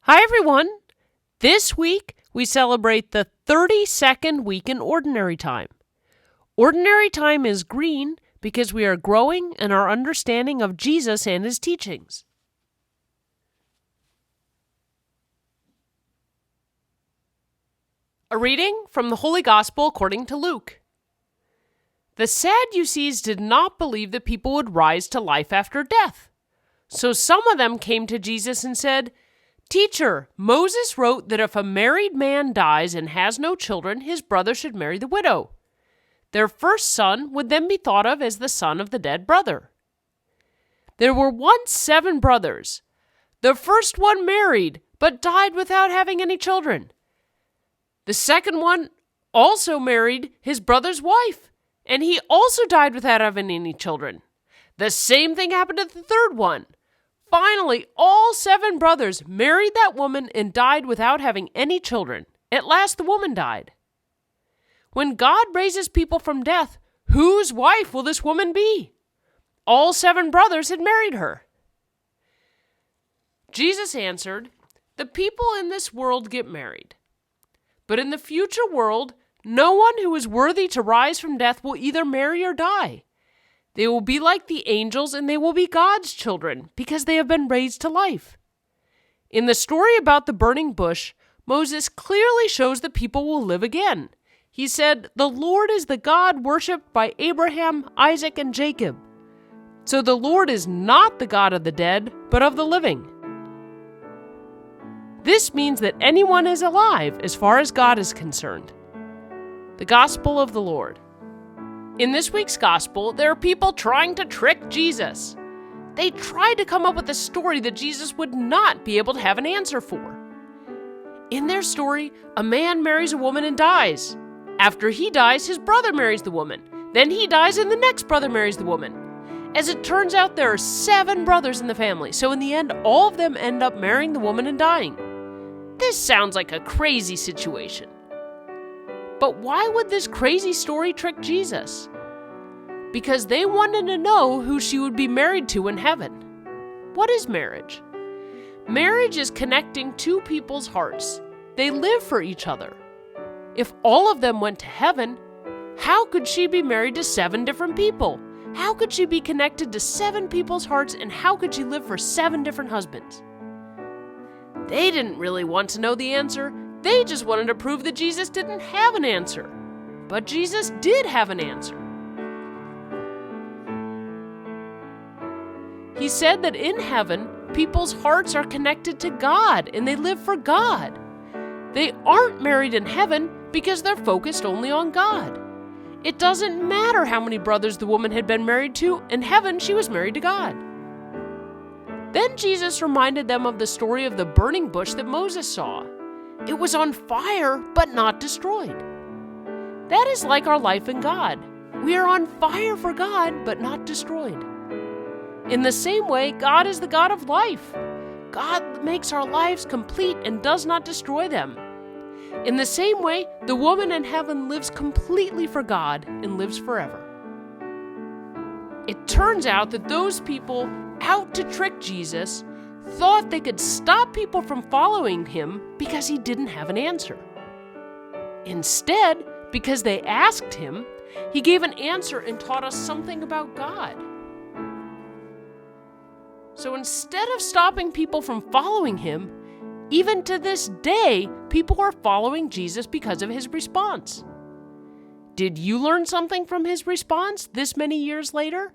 Hi, everyone. This week, we celebrate the 32nd week in Ordinary Time. Ordinary Time is green because we are growing in our understanding of Jesus and his teachings. A reading from the Holy Gospel according to Luke. The Sadducees did not believe that people would rise to life after death. So some of them came to Jesus and said, "Teacher, Moses wrote that if a married man dies and has no children, his brother should marry the widow. Their first son would then be thought of as the son of the dead brother. There were once 7 brothers. The first one married, but died without having any children. The second one also married his brother's wife, and he also died without having any children. The same thing happened to the third one. Finally, all 7 brothers married that woman and died without having any children. At last, the woman died. When God raises people from death, whose wife will this woman be? All 7 brothers had married her." Jesus answered, "The people in this world get married. But in the future world, no one who is worthy to rise from death will either marry or die. They will be like the angels, and they will be God's children, because they have been raised to life." In the story about the burning bush, Moses clearly shows that people will live again. He said, "The Lord is the God worshipped by Abraham, Isaac, and Jacob." So the Lord is not the God of the dead, but of the living. This means that anyone is alive as far as God is concerned. The Gospel of the Lord. In this week's Gospel, there are people trying to trick Jesus. They tried to come up with a story that Jesus would not be able to have an answer for. In their story, a man marries a woman and dies. After he dies, his brother marries the woman. Then he dies and the next brother marries the woman. As it turns out, there are 7 brothers in the family, so in the end, all of them end up marrying the woman and dying. This sounds like a crazy situation. But why would this crazy story trick Jesus? Because they wanted to know who she would be married to in heaven. What is marriage? Marriage is connecting 2 people's hearts. They live for each other. If all of them went to heaven, how could she be married to 7 different people? How could she be connected to 7 people's hearts, and how could she live for 7 different husbands? They didn't really want to know the answer. They just wanted to prove that Jesus didn't have an answer. But Jesus did have an answer. He said that in heaven, people's hearts are connected to God and they live for God. They aren't married in heaven because they're focused only on God. It doesn't matter how many brothers the woman had been married to. In heaven, she was married to God. Then Jesus reminded them of the story of the burning bush that Moses saw. It was on fire, but not destroyed. That is like our life in God. We are on fire for God, but not destroyed. In the same way, God is the God of life. God makes our lives complete and does not destroy them. In the same way, the woman in heaven lives completely for God and lives forever. It turns out that those people out to trick Jesus thought they could stop people from following him because he didn't have an answer. Instead, because they asked him, he gave an answer and taught us something about God. So instead of stopping people from following him, even to this day, people are following Jesus because of his response. Did you learn something from his response this many years later?